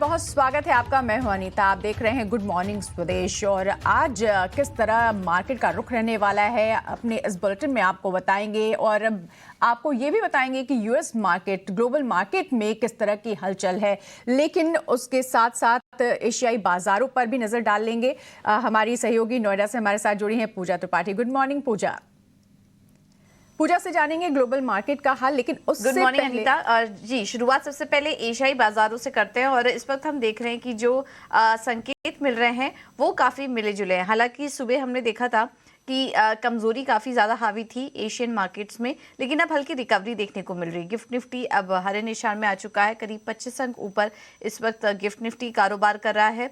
बहुत स्वागत है आपका। मैं हूं अनीता। आप देख रहे हैं गुड मॉर्निंग स्वदेश। और आज किस तरह मार्केट का रुख रहने वाला है अपने इस बुलेटिन में आपको बताएंगे। और आपको ये भी बताएंगे कि यूएस मार्केट, ग्लोबल मार्केट में किस तरह की हलचल है। लेकिन उसके साथ साथ एशियाई बाजारों पर भी नजर डाल लेंगे। हमारी सहयोगी नोएडा से हमारे साथ जुड़ी हैं पूजा त्रिपाठी। गुड मॉर्निंग पूजा। पूजा से जानेंगे ग्लोबल मार्केट का हाल, लेकिन उससे गुड मॉर्निंग पहले अनीता जी, शुरुआत सबसे पहले एशियाई बाजारों से करते हैं। और इस वक्त हम देख रहे हैं कि जो संकेत मिल रहे हैं वो काफी मिले जुले हैं। हालांकि सुबह हमने देखा था कि कमजोरी काफी ज्यादा हावी थी एशियन मार्केट्स में, लेकिन अब हल्की रिकवरी देखने को मिल रही है। गिफ्ट निफ्टी अब हरे निशान में आ चुका है, करीब 25 अंक ऊपर इस वक्त गिफ्ट निफ्टी कारोबार कर रहा है।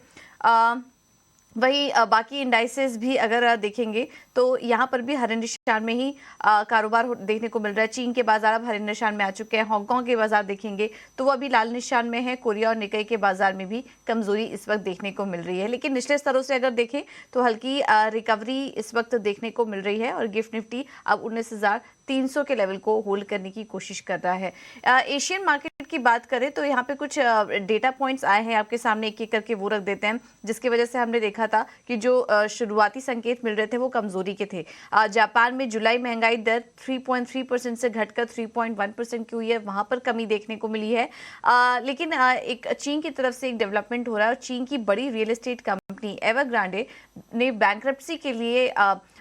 वही बाकी इंडाइसेस भी अगर देखेंगे तो यहाँ पर भी हरे निशान में ही कारोबार देखने को मिल रहा है। चीन के बाजार अब हरे निशान में आ चुके हैं। हांगकांग के बाजार देखेंगे तो वो अभी लाल निशान में है। कोरिया और निकाई के बाजार में भी कमजोरी इस वक्त देखने को मिल रही है, लेकिन निचले स्तरों से अगर देखें तो हल्की रिकवरी इस वक्त देखने को मिल रही है। और गिफ्ट निफ्टी अब 19,300 के लेवल को होल्ड करने की कोशिश कर रहा है। एशियन मार्केट की बात करें तो यहाँ पे कुछ डेटा पॉइंट्स आए हैं आपके सामने, एक एक करके वो रख देते हैं, जिसकी वजह से हमने देखा था कि जो शुरुआती संकेत मिल रहे थे वो कमजोरी के थे। जापान में जुलाई महंगाई दर 3.3% से घटकर 3.1% की हुई है, वहां पर कमी देखने को मिली है। लेकिन एक चीन की तरफ से एक डेवलपमेंट हो रहा है। और चीन की बड़ी रियल एस्टेट कंपनी एवरग्रांडे ने बैंकरप्सी के लिए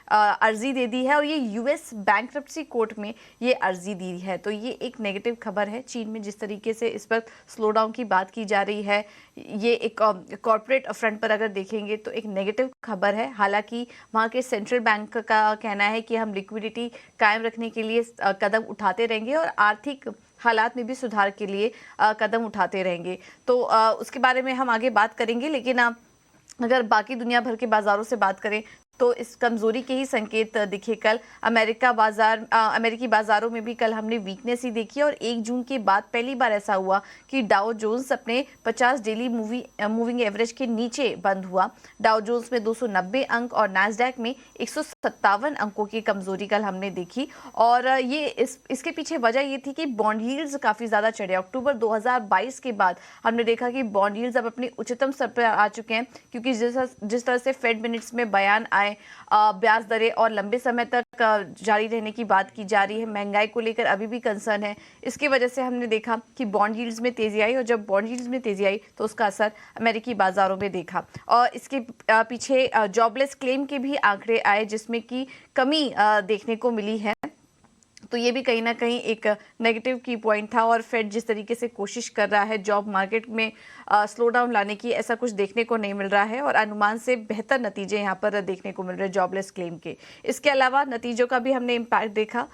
अर्जी दे दी है, और ये यूएस बैंकरप्सी कोर्ट में ये अर्जी दी है। तो ये एक नेगेटिव खबर है। चीन में जिस तरीके से इस वक्त स्लो डाउन की बात की जा रही है, ये एक कॉर्पोरेट फ्रंट पर अगर देखेंगे तो एक नेगेटिव खबर है। हालांकि वहाँ के सेंट्रल बैंक का कहना है कि हम लिक्विडिटी कायम रखने के लिए कदम उठाते रहेंगे और आर्थिक हालात में भी सुधार के लिए कदम उठाते रहेंगे। तो उसके बारे में हम आगे बात करेंगे। लेकिन अगर बाकी दुनिया भर के बाजारों से बात करें तो इस कमजोरी के ही संकेत दिखे कल। अमेरिकी बाजारों में भी कल हमने वीकनेस ही देखी। और 1 जून के बाद पहली बार ऐसा हुआ कि डाउ जोन्स अपने 50 डेली मूविंग एवरेज के नीचे बंद हुआ। डाउ जोन्स में 290 अंक और नैस्डैक में 157 अंकों की कमजोरी कल हमने देखी। और ये इसके पीछे वजह ये थी कि बॉन्ड यील्ड्स काफी ज्यादा चढ़े। अक्टूबर 2022 के बाद हमने देखा कि बॉन्ड यील्ड्स अब अपने उच्चतम स्तर पर आ चुके हैं, क्योंकि जिस तरह से फेड मिनट्स में बयान आए, ब्याज दरें और लंबे समय तक जारी रहने की बात की जा रही है, महंगाई को लेकर अभी भी कंसर्न है। इसकी वजह से हमने देखा कि बॉन्ड यील्ड्स में तेजी आई, और जब बॉन्ड यील्ड्स में तेजी आई तो उसका असर अमेरिकी बाजारों में देखा। और इसके पीछे जॉबलेस क्लेम के भी आंकड़े आए, जिसमें की कमी देखने को मिली है। तो ये भी कहीं ना कहीं एक नेगेटिव की पॉइंट था। और फेड जिस तरीके से कोशिश कर रहा है जॉब मार्केट में स्लो डाउन लाने की, ऐसा कुछ देखने को नहीं मिल रहा है। और अनुमान से बेहतर नतीजे यहाँ पर देखने को मिल रहे हैं जॉबलेस क्लेम के। इसके अलावा नतीजों का भी हमने इम्पैक्ट देखा।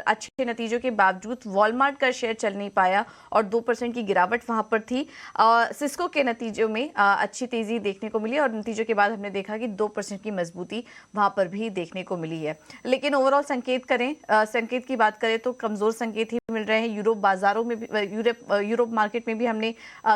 अच्छे नतीजों के बावजूद वॉलमार्ट का शेयर चल नहीं पाया और 2% की गिरावट वहां पर थी। सिस्को के नतीजों में अच्छी तेजी देखने को मिली, और नतीजों के बाद हमने देखा कि 2% की मजबूती वहां पर भी देखने को मिली है। लेकिन ओवरऑल संकेत की बात करें तो कमजोर संकेत ही मिल रहे हैं। यूरोप बाजारों में भी, यूरोप मार्केट में भी हमने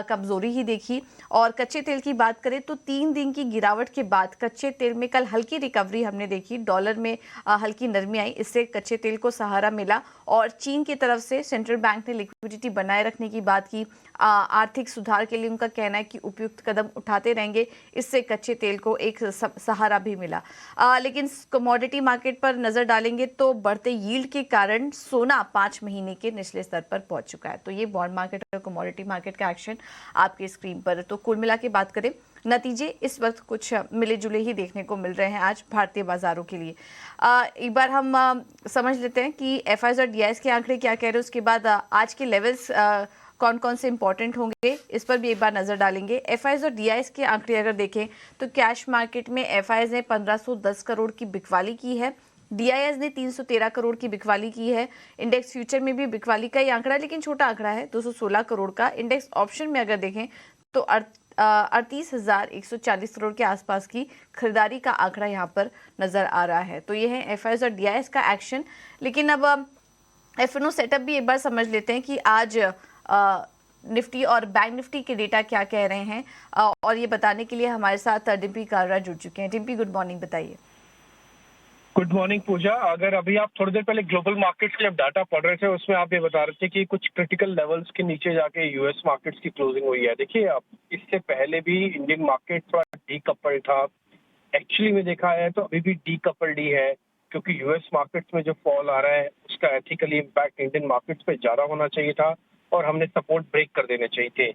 कमजोरी ही देखी। और कच्चे तेल की बात करें तो 3 दिन की गिरावट के बाद कच्चे तेल में कल हल्की रिकवरी हमने देखी। डॉलर में हल्की नरमी आई, इससे कच्चे तेल को सहारा मिला। और चीन की तरफ से सेंट्रल बैंक ने लिक्विडिटी बनाए रखने की बात की। आर्थिक सुधार के लिए उनका कहना है कि उपयुक्त कदम उठाते रहेंगे, इससे कच्चे तेल को एक सहारा भी मिला। लेकिन कमोडिटी मार्केट पर नजर डालेंगे तो बढ़ते यील्ड के कारण सोना 5 महीने के निचले स्तर पर पहुंच चुका है। तो ये बॉन्ड मार्केट और कमोडिटी मार्केट का एक्शन आपकी स्क्रीन पर। तो कुल मिला के बात करें, नतीजे इस वक्त कुछ मिले जुले ही देखने को मिल रहे हैं आज भारतीय बाजारों के लिए। एक बार हम समझ लेते हैं कि एफआईआई और डीआईएस के आंकड़े क्या कह रहे हैं। उसके बाद आज के लेवल्स कौन कौन से इंपॉर्टेंट होंगे, इस पर भी एक बार नजर डालेंगे। एफआईआई और डीआईएस के आंकड़े अगर देखें तो कैश मार्केट में एफआईआई ने 1510 करोड़ की बिकवाली की है, डीआईएस ने 313 करोड़ की बिकवाली की है। इंडेक्स फ्यूचर में भी बिकवाली का ही आंकड़ा है, लेकिन छोटा आंकड़ा है, 216 करोड़ का। इंडेक्स ऑप्शन में अगर देखें तो 38,140 करोड़ के आसपास की खरीदारी का आंकड़ा यहाँ पर नजर आ रहा है। तो ये है एफआईआई और डीआईएस का एक्शन। लेकिन अब एफएनओ सेटअप भी एक बार समझ लेते हैं कि आज निफ्टी और बैंक निफ्टी के डेटा क्या कह रहे हैं। और ये बताने के लिए हमारे साथ डिम्पी कालरा जुड़ चुके हैं। डिम्पी, गुड मॉर्निंग, बताइए। गुड मॉर्निंग पूजा। अगर अभी आप थोड़ी देर पहले ग्लोबल मार्केट्स के जब डाटा पढ़ रहे थे उसमें आप ये बता रहे थे कि कुछ क्रिटिकल लेवल्स के नीचे जाके यूएस मार्केट्स की क्लोजिंग हुई है। देखिए, आप इससे पहले भी इंडियन मार्केट थोड़ा डीकपल्ड था। एक्चुअली में देखा है तो अभी भी डीकपल्ड ही है, क्योंकि यूएस मार्केट्स में जो फॉल आ रहा है उसका एथिकली इम्पैक्ट इंडियन मार्केट्स पे ज्यादा होना चाहिए था और हमने सपोर्ट ब्रेक कर देने चाहिए थे।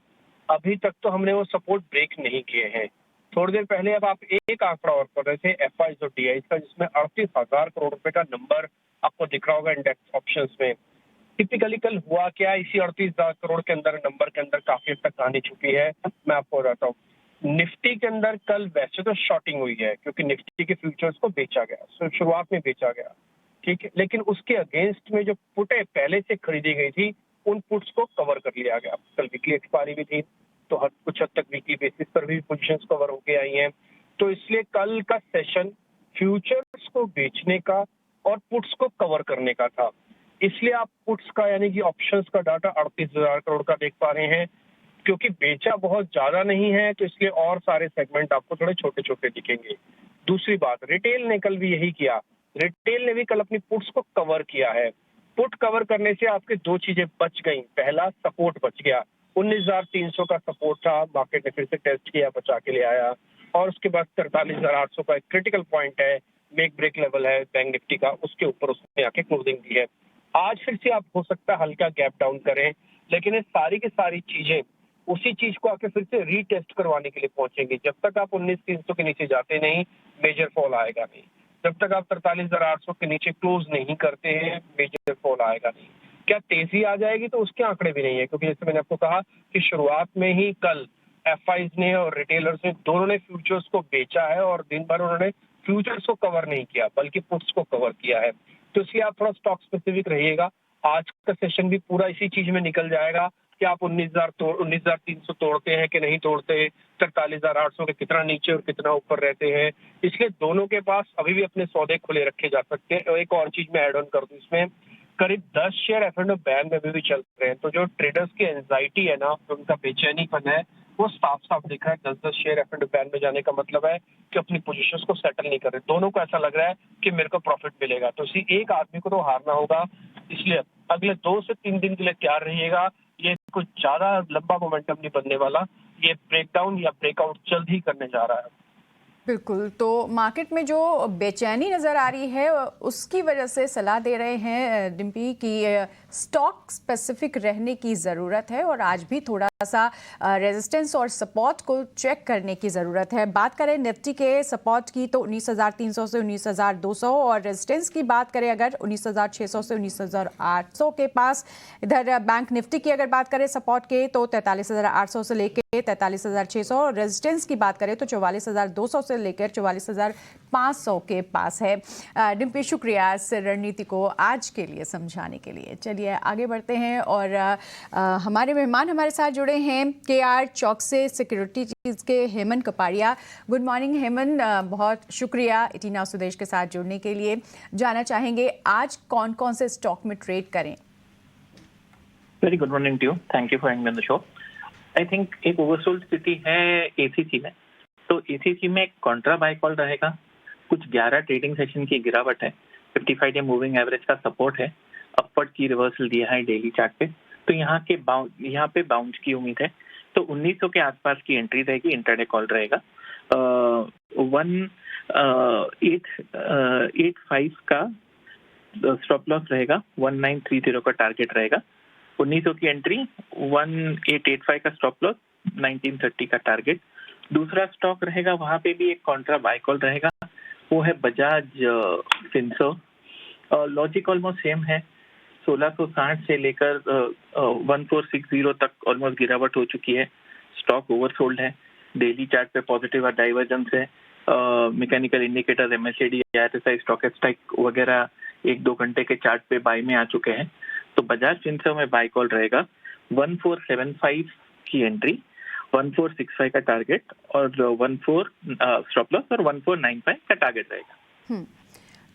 अभी तक तो हमने वो सपोर्ट ब्रेक नहीं किए हैं। थोड़ी देर पहले अब आप एक आंकड़ा और पढ़ रहे थे एफआई और डीआई का, जिसमें 38,000 करोड़ रुपए का नंबर आपको दिख रहा होगा इंडेक्स ऑप्शंस में। टिपिकली कल हुआ क्या, इसी 38,000 करोड़ के अंदर नंबर के अंदर काफी हद तक कहानी छुपी है। मैं आपको बताता हूँ। निफ्टी के अंदर कल वैसे तो शॉर्टिंग हुई है, क्योंकि निफ्टी के फ्यूचर्स को बेचा गया, शुरुआत में बेचा गया, ठीक है, लेकिन उसके अगेंस्ट में जो पुटें पहले से खरीदी गई थी उन पुट्स को कवर कर लिया गया। कल वीकली एक्सपायरी भी थी, तो कुछ हद तक वीकली बेसिस पर भी पोजीशंस कवर होके आई हैं। तो इसलिए कल का सेशन फ्यूचर्स को बेचने का और पुट्स को कवर करने का था। इसलिए आप पुट्स का यानी कि ऑप्शंस का डाटा 38,000 करोड़ का देख पा रहे हैं। क्योंकि बेचा बहुत ज्यादा नहीं है तो इसलिए और सारे सेगमेंट आपको थोड़े छोटे छोटे दिखेंगे। दूसरी बात, रिटेल ने कल भी यही किया। रिटेल ने भी कल अपनी पुट्स को कवर किया है। पुट कवर करने से आपके दो चीजें बच गई। पहला, सपोर्ट बच गया। 19,300 का सपोर्ट था, मार्केट ने फिर से टेस्ट किया, बचा के ले आया। और उसके बाद 43,800 का एक क्रिटिकल पॉइंट है, मेक ब्रेक लेवल है बैंक निफ्टी का, उसके ऊपर उसने आके क्लोजिंग दी है। आज फिर से आप हो सकता है हल्का गैप डाउन करें, लेकिन ये सारी की सारी चीजें उसी चीज को आके फिर से रीटेस्ट करवाने के लिए पहुंचेंगे। जब तक आप 19,300 के नीचे जाते नहीं, मेजर फॉल आएगा नहीं। जब तक आप 43,800 के नीचे क्लोज नहीं करते हैं, मेजर फॉल आएगा नहीं। क्या तेजी आ जाएगी, तो उसके आंकड़े भी नहीं है, क्योंकि जैसे मैंने आपको कहा कि शुरुआत में ही कल एफआईज ने और रिटेलर्स ने दोनों ने फ्यूचर्स को बेचा है और दिन भर उन्होंने फ्यूचर्स को कवर नहीं किया बल्कि पुट्स को कवर किया है। तो इसलिए आप थोड़ा स्टॉक स्पेसिफिक रहिएगा। आज का सेशन भी पूरा इसी चीज में निकल जाएगा कि आप 19,300 तोड़ते हैं कि नहीं तोड़ते, 43,800 के कितना नीचे और कितना ऊपर रहते हैं। इसलिए दोनों के पास अभी भी अपने सौदे खुले रखे जा सकते हैं। और एक और चीज मैं ऐड ऑन कर दूं, इसमें करीब 10 शेयर F&O बैन में अभी भी चल रहे हैं। तो जो ट्रेडर्स की एंजाइटी है ना, जो उनका बेचैनीपन है, वो साफ साफ दिख रहा है। 10-10 शेयर F&O बैन में जाने का मतलब है कि अपनी पोजीशंस को सेटल नहीं कर रहे। दोनों को ऐसा लग रहा है कि मेरे को प्रॉफिट मिलेगा, तो इसी एक आदमी को तो हारना होगा। इसलिए अगले 2 से 3 दिन के लिए तैयार रहिएगा। ये कुछ ज्यादा लंबा मोमेंटम नहीं बनने वाला। ये ब्रेकडाउन या ब्रेकआउट जल्द ही करने जा रहा है। बिल्कुल। तो मार्केट में जो बेचैनी नज़र आ रही है उसकी वजह से सलाह दे रहे हैं डिम्पी कि स्टॉक स्पेसिफिक रहने की ज़रूरत है और आज भी थोड़ा सा रेजिस्टेंस और सपोर्ट को चेक करने की ज़रूरत है। बात करें निफ्टी के सपोर्ट की तो 19,300 से 19,200 और रेजिस्टेंस की बात करें अगर 19,600 से 19,800 के पास। इधर बैंक निफ्टी की अगर बात करें सपोर्ट के तो 43,800 से लेकर 43,600 और रेजिस्टेंस की बात करें तो 44,200 से लेकर 44,500 के पास है। डिम्पी, शुक्रिया इस रणनीति को आज के लिए समझाने के लिए। चलिए आगे बढ़ते हैं और हमारे मेहमान हमारे साथ जुड़े हैं KR चौकसे सिक्योरिटीज के हेमंत कपाड़िया। गुड मॉर्निंग हेमंत, बहुत शुक्रिया इटीना स्वदेश के साथ जुड़ने के लिए। जाना चाहेंगे आज कौन कौन से स्टॉक में ट्रेड करें? Very good morning to you, thank you for having me on the show. I think एक ओवरसोल्ड स्थिति है एसीसी में, तो एसीसी में एक कॉन्ट्रा बाय कॉल रहेगा। कुछ 11 ट्रेडिंग सेशन की गिरावट है, 55 डे मूविंग एवरेज का सपोर्ट है, अपवर्ड की रिवर्सल दिया है डेली चार्ट पे, तो यहाँ पे बाउंस की उम्मीद है। तो 1900 के आसपास की एंट्री रहेगी, इंटरडे कॉल रहेगा। 1885 का स्टॉप लॉस रहेगा, 1930 का टारगेट रहेगा। 1900 की एंट्री, 1885 का स्टॉप लॉस, 1930 का टारगेट। दूसरा स्टॉक रहेगा, वहां पे भी एक कॉन्ट्रा बाय कॉल रहेगा, वो है Bajaj Finserv. Logic almost same है, 1660 से लेकर 1460 तक ऑलमोस्ट गिरावट हो चुकी है। स्टॉक ओवरसोल्ड है, डेली चार्ट पे पॉजिटिव और डाइवर्जेंस है। Mechanical indicator MACD, RSI, stock expect वगैरह 1-2 घंटे के चार्ट पे बाय में आ चुके हैं। तो बजाज फिनसर्व में बाय कॉल रहेगा, 1475 की एंट्री, 1465 का टारगेट और 14 स्टॉप लॉस और 1495 का टारगेट रहेगा।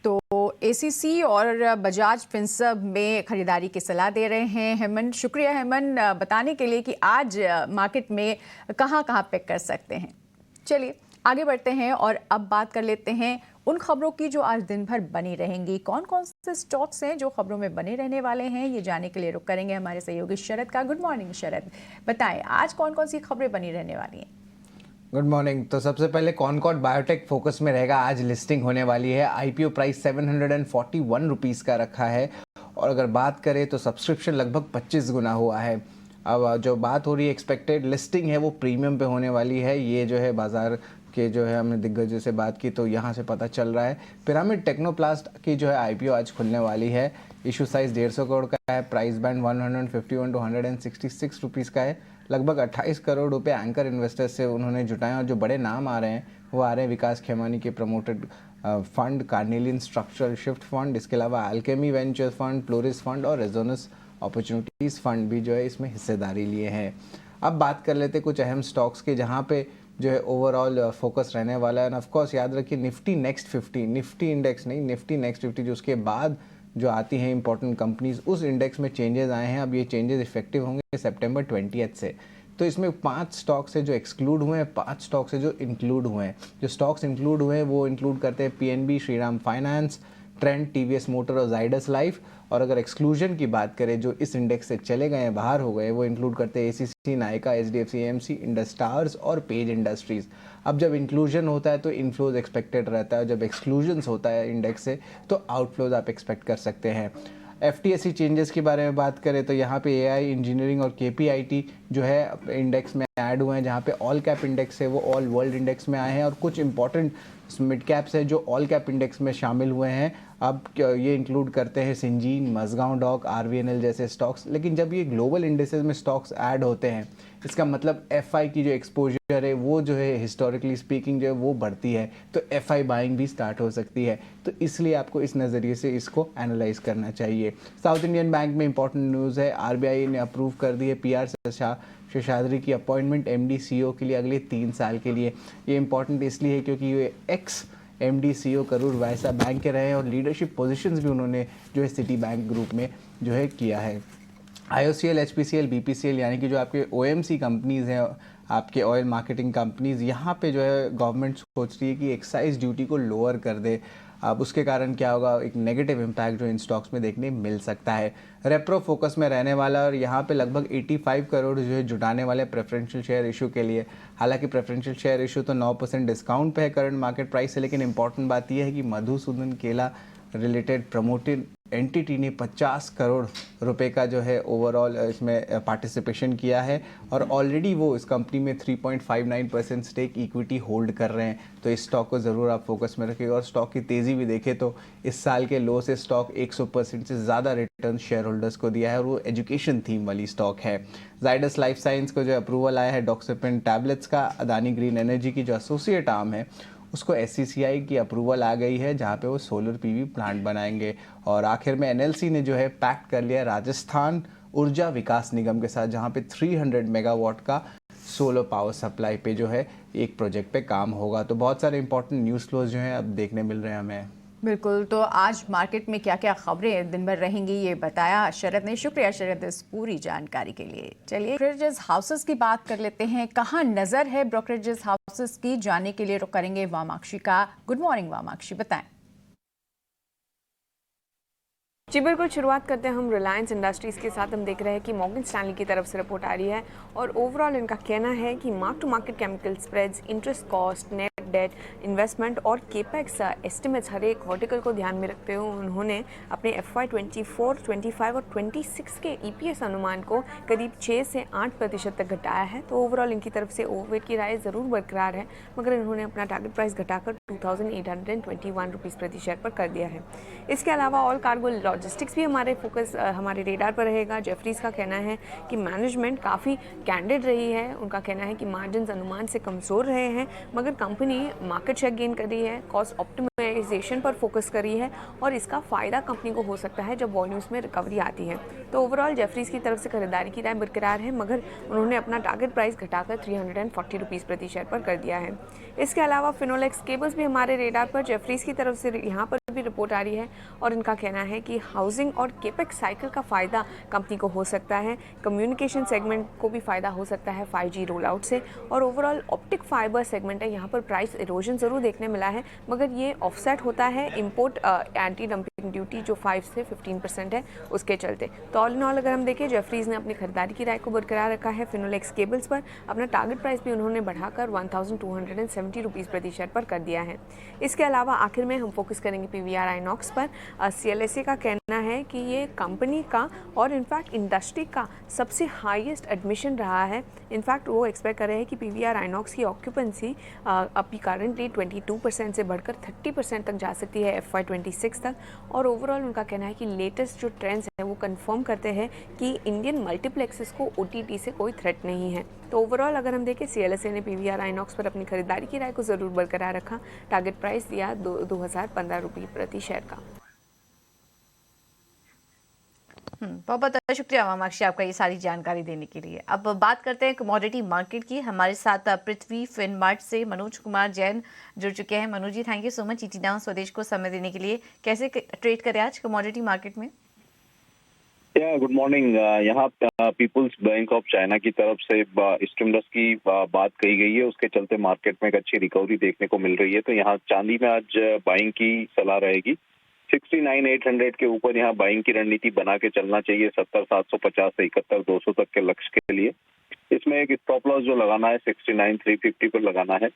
तो एसीसी और बजाज फिनसर्व में खरीदारी की सलाह दे रहे हैं हेमंत। शुक्रिया हेमंत बताने के लिए कि आज मार्केट में कहां पिक कर सकते हैं। चलिए आगे बढ़ते हैं और अब बात कर लेते हैं उन खबरों की जो आज दिन भर बनी रहेंगी। कौन कौन से स्टॉक्स हैं जो खबरों में बने रहने वाले हैं, ये जानने के लिए रुक करेंगे हमारे सहयोगी शरद का। गुड मॉर्निंग शरद, बताएं आज कौन कौन सी खबरें बनी रहने वाली हैं। Good morning. तो सबसे पहले कॉनकॉर्ड बायोटेक फोकस में रहेगा। आज लिस्टिंग होने वाली है। आईपीओ प्राइस 741 रुपीज़ का रखा है और अगर बात करें तो सब्सक्रिप्शन लगभग 25 गुना हुआ है। अब जो बात हो रही है एक्सपेक्टेड लिस्टिंग है वो प्रीमियम पे होने वाली है। ये जो है बाजार के जो है हमने दिग्गजों से बात की तो यहाँ से पता चल रहा है। पिरामिड टेक्नोप्लास्ट की जो है आईपीओ आज खुलने वाली है। इशू साइज 150 करोड़ का है। प्राइस बैंड 151 टू 166 रुपीज़ का है। लगभग 28 करोड़ रुपए एंकर इन्वेस्टर्स से उन्होंने जुटाए और जो बड़े नाम आ रहे हैं वो आ रहे हैं विकास खेमानी के promoted fund, carnelian structural shift fund, इसके अलावा अल्केमी वेंचर फंड, प्लोरिस फंड और रेजोनस अपॉर्चुनिटीज़ फंड भी जो है इसमें हिस्सेदारी लिए हैं। अब बात कर लेते कुछ अहम स्टॉक्स के जहाँ पे जो है ओवरऑल फोकस रहने वाला है। एंड ऑफ कोर्स याद रखिए निफ्टी नेक्स्ट 50, निफ्टी इंडेक्स नहीं, निफ्टी नेक्स्ट 50 जो उसके बाद जो आती हैं इंपॉर्टेंट कंपनीज, उस इंडेक्स में चेंजेस आए हैं। अब ये चेंजेस इफेक्टिव होंगे सितंबर 20 से। तो इसमें 5 स्टॉक्स है जो एक्सक्लूड हुए हैं, 5 स्टॉक्स है जो इंक्लूड हुए हैं। जो स्टॉक्स इंक्लूड हुए हैं वो इंक्लूड करते हैं PNB, Shriram finance, trend, TVS motor और जाइडस लाइफ। और अगर एक्सक्लूजन की बात करें जो इस इंडेक्स से चले गए हैं, बाहर हो गए, वो इंक्लूड करते हैं एसीसी, नायका, एचडीएफसी एएमसी, इंडस्टार्स और पेज इंडस्ट्रीज। अब जब इंक्लूजन होता है तो इनफ्लोज एक्सपेक्टेड रहता है, जब एक्सक्लूजन्स होता है इंडेक्स से तो आउटफ्लोज आप एक्सपेक्ट कर सकते हैं। एफटीएससी चेंजेस के बारे में बात करें तो यहाँ पे एआई, इंजीनियरिंग और केपीआईटी जो है इंडेक्स में ऐड हुए हैं। जहाँ पे ऑल कैप इंडेक्स है वो ऑल वर्ल्ड इंडेक्स में आए हैं और कुछ इंपॉर्टेंट मिड कैप्स है जो ऑल कैप इंडेक्स में शामिल हुए हैं। अब ये इंक्लूड करते हैं सिंजीन, मजगांव डॉक, आरवीएनएल जैसे स्टॉक्स। लेकिन जब ये ग्लोबल इंडेसेस में स्टॉक्स ऐड होते हैं इसका मतलब एफआई की जो एक्सपोजर है वो जो है हिस्टोरिकली स्पीकिंग जो है वो बढ़ती है, तो एफआई बाइंग भी स्टार्ट हो सकती है। तो इसलिए आपको इस नज़रिए से इसको एनालाइज करना चाहिए। साउथ इंडियन बैंक में इंपॉर्टेंट न्यूज़ है। आरबीआई ने अप्रूव कर दी है पीआर शेषाद्री की अपॉइंटमेंट एमडी सीईओ के लिए अगले 3 साल के लिए। ये इंपॉर्टेंट इसलिए है क्योंकि ये एक्स एमडी सीईओ करूर वैसा बैंक के रहे हैं और लीडरशिप पोजीशंस भी उन्होंने जो है सिटी बैंक ग्रुप में जो है किया है। आईओसीएल, एचपीसीएल, बीपीसीएल यानी कि जो आपके ओएमसी कंपनीज़ हैं, आपके ऑयल मार्केटिंग कंपनीज़, यहाँ पे जो है गवर्नमेंट सोच रही है कि एक्साइज ड्यूटी को लोअर कर दे। अब उसके कारण क्या होगा, एक नेगेटिव इम्पैक्ट जो इन स्टॉक्स में देखने मिल सकता है। रेप्रो फोकस में रहने वाला और यहाँ पे लगभग 85 करोड़ जो है जुटाने वाले प्रेफरेंशियल शेयर इशू के लिए। हालांकि प्रेफरेंशियल शेयर इशू तो 9% डिस्काउंट पे है करंट मार्केट प्राइस से, लेकिन इंपॉर्टेंट बात यह है कि मधुसूदन केला रिलेटेड प्रमोटेड एंटिटी ने 50 करोड़ रुपए का जो है ओवरऑल इसमें पार्टिसिपेशन किया है और ऑलरेडी वो इस कंपनी में 3.59% स्टेक इक्विटी होल्ड कर रहे हैं। तो इस स्टॉक को ज़रूर आप फोकस में रखिएगा। और स्टॉक की तेज़ी भी देखें तो इस साल के लो से स्टॉक 100% से ज़्यादा रिटर्न शेयर होल्डर्स को दिया है और वो एजुकेशन थीम वाली स्टॉक है। जाइडस लाइफ साइंस को जो अप्रूवल आया है डॉक्सिपिन टैबलेट्स का। अदानी ग्रीन एनर्जी की जो एसोसिएट आर्म है उसको एससीसीआई की अप्रूवल आ गई है जहाँ पे वो सोलर पीवी प्लांट बनाएंगे। और आखिर में एनएलसी ने जो है पैक्ट कर लिया राजस्थान ऊर्जा विकास निगम के साथ, जहाँ पे 300 मेगावाट का सोलर पावर सप्लाई पे जो है एक प्रोजेक्ट पे काम होगा। तो बहुत सारे इंपॉर्टेंट न्यूज़ फ्लोज जो हैं अब देखने मिल रहे हैं हमें। बिल्कुल, तो आज मार्केट में क्या क्या खबरें दिन भर रहेंगी ये बताया शरद ने। शुक्रिया शरद इस पूरी जानकारी के लिए। चलिए ब्रोकरेजेस हाउसेस की बात कर लेते हैं। कहाँ नज़र है ब्रोकरेजेस हाउसेस की, जानने के लिए रुक करेंगे वामाक्षी का। गुड मॉर्निंग वामाक्षी, बताएं। जी बिल्कुल, शुरुआत करते हैं हम रिलायंस इंडस्ट्रीज़ के साथ। हम देख रहे हैं कि मॉर्गन स्टैनली की तरफ से रिपोर्ट आ रही है और ओवरऑल इनका कहना है कि mark to market chemical spreads, interest cost, net debt, investment और केपेक्स एस्टिमेट्स हर एक वर्टिकल को ध्यान में रखते हुए उन्होंने अपने FY 24, 25 और 26 के EPS अनुमान को करीब 6 से 8% तक घटाया है। तो ओवरऑल इनकी तरफ से ओवरवेट की राय ज़रूर बरकरार है, मगर इन्होंने अपना टारगेट प्राइस घटाकर 2821 रुपीज़ प्रति शेयर पर कर दिया है। इसके अलावा ऑल कार्गो लॉजिस्टिक्स भी हमारे रेडार पर रहेगा। जेफरीज का कहना है कि मैनेजमेंट काफ़ी कैंडिड रही है। उनका कहना है कि मार्जिन अनुमान से कमज़ोर रहे हैं, मगर कंपनी मार्केट शेयर गेन कर रही है, कॉस्ट ऑप्टिमाइजेशन पर फोकस कर रही है और इसका फ़ायदा कंपनी को हो सकता है जब वॉल्यूम्स में रिकवरी आती है। तो ओवरऑल जेफरीज की तरफ से खरीदारी की राय बरकरार है, मगर उन्होंने अपना टारगेट प्राइस घटाकर 340 रुपीज़ प्रति शेयर पर कर दिया है। इसके अलावा फिनोलेक्स केबल्स भी हमारे रेडार पर जेफरीज की तरफ से यहाँ पर भी रिपोर्ट आ रही है और इनका कहना है कि हाउसिंग और केपेक्स साइकिल का फ़ायदा कंपनी को हो सकता है। कम्युनिकेशन सेगमेंट को भी फ़ायदा हो सकता है 5G रोल आउट से और ओवरऑल ऑप्टिक फाइबर सेगमेंट है, यहाँ पर प्राइस प्राइस इरोजन ज़रूर देखने मिला है, मगर ये ऑफसेट होता है इम्पोर्ट एंटी डंपिंग ड्यूटी जो 5 से 15% है उसके चलते। तो ऑल इन ऑल अगर हम देखें, जेफरीज ने अपनी खरीदारी की राय को बरकरार रखा है। फिनोलेक्स केबल्स पर अपना टारगेट प्राइस भी उन्होंने बढ़ाकर 1270 रुपीज़ प्रति शेयर पर कर दिया है। इसके अलावा आखिर में हम फोकस करेंगे PVR आइनॉक्स पर। CLSA का कहना है कि ये कंपनी का और इनफैक्ट इंडस्ट्री का सबसे हाईएस्ट एडमिशन रहा है। इनफैक्ट वो एक्सपेक्ट कर रहे हैं कि PVR आइनॉक्स की ऑक्यूपेंसी अभी करंटली 22% से बढ़कर 30% तक जा सकती है FY 26 तक। और ओवरऑल उनका कहना है कि लेटेस्ट जो ट्रेंड्स हैं वो कंफर्म करते हैं कि इंडियन मल्टीप्लेक्सेस को OTT से कोई थ्रेट नहीं है। तो ओवरऑल अगर हम देखें, CLSA ने PVR आइनॉक्स पर अपनी खरीदारी की राय को ज़रूर बरकरार रखा। टारगेट प्राइस दिया 2015 रुपये प्रति शेयर का। बहुत बहुत शुक्रिया मामाक्षी आपका ये सारी जानकारी देने के लिए। अब बात करते हैं कमोडिटी मार्केट की। हमारे साथ पृथ्वी फिनमार्ट से मनोज कुमार जैन जुड़ चुके हैं। Manoj ji, thank you so much ET Now स्वदेश को समय देने के लिए। कैसे ट्रेड करें आज कमोडिटी मार्केट में? Good morning. यहाँ पीपुल्स बैंक ऑफ चाइना की तरफ से स्टिमुलस की बात कही गई है, उसके चलते मार्केट में एक अच्छी रिकवरी देखने को मिल रही है। तो यहाँ चांदी में आज बाइंग की सलाह रहेगी। 69,800 के ऊपर यहाँ बाइंग की रणनीति बना के चलना चाहिए 70,750 से 71,200 तक के लक्ष्य के लिए। इसमें एक स्टॉप लॉस जो लगाना है 69,350 पर लगाना है।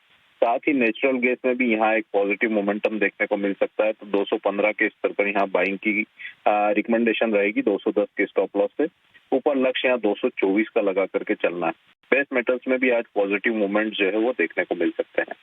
साथ ही नेचुरल गैस में भी यहाँ एक पॉजिटिव मोमेंटम देखने को मिल सकता है। तो 215 के स्तर पर यहाँ बाइंग की रिकमेंडेशन रहेगी 210 के स्टॉप लॉस से। ऊपर लक्ष्य यहाँ 224 का लगा करके चलना है। बेस मेटल्स में भी आज पॉजिटिव मूवमेंट जो है वो देखने को मिल सकते हैं।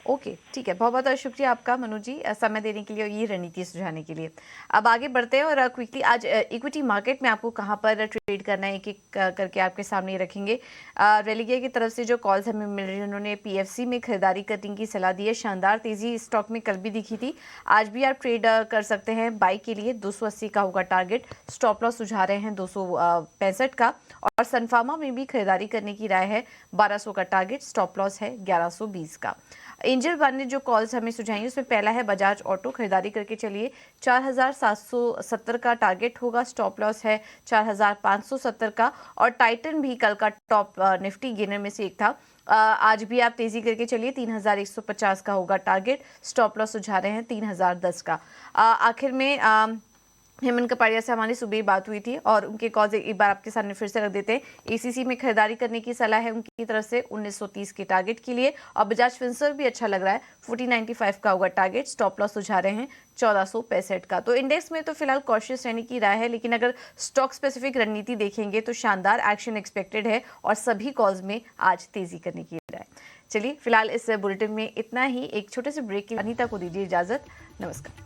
ओके, ठीक है। बहुत बहुत शुक्रिया आपका मनोज जी समय देने के लिए और ये रणनीति सुझाने के लिए। अब आगे बढ़ते हैं और क्विकली आज इक्विटी मार्केट में आपको कहां पर ट्रेड करना है एक करके आपके सामने रखेंगे। रेलिगे की तरफ से जो कॉल्स हमें मिल रही है, उन्होंने PFC में खरीदारी करने की सलाह दी है। शानदार तेजी स्टॉक में कल भी दिखी थी, आज भी आप ट्रेड कर सकते हैं। बाई के लिए 280 का होगा टारगेट, स्टॉप लॉस सुझा रहे हैं 265 का। और सनफार्मा में भी खरीदारी करने की राय है, 1200 का टारगेट, स्टॉप लॉस है 1120 का। एंजल वन ने जो कॉल्स हमें सुझाई उसमें पहला है बजाज ऑटो, खरीदारी करके चलिए 4,770 का टारगेट होगा, स्टॉप लॉस है 4,570 का। और टाइटन भी कल का टॉप निफ्टी गेनर में से एक था, आज भी आप तेजी करके चलिए 3,150 का होगा टारगेट, स्टॉप लॉस सुझा रहे हैं 3,010 का। आखिर में हेमंत कपाड़िया से हमारी सुबह बात हुई थी और उनके कॉज एक बार आपके सामने फिर से रख देते हैं। ACC में खरीदारी करने की सलाह है उनकी तरफ से 1930 के टारगेट के लिए। और बजाज फिंसर्व भी अच्छा लग रहा है, 1495 का होगा टारगेट, स्टॉप लॉस सुझा रहे हैं 1465 का। तो इंडेक्स में तो फिलहाल कॉशियस रहने की राय है, लेकिन अगर स्टॉक स्पेसिफिक रणनीति देखेंगे तो शानदार एक्शन एक्सपेक्टेड है और सभी कॉल्स में आज तेजी करने की राय। चलिए फिलहाल इस बुलेटिन में इतना ही। एक छोटे से ब्रेक की अनीता को दीजिए इजाजत। नमस्कार।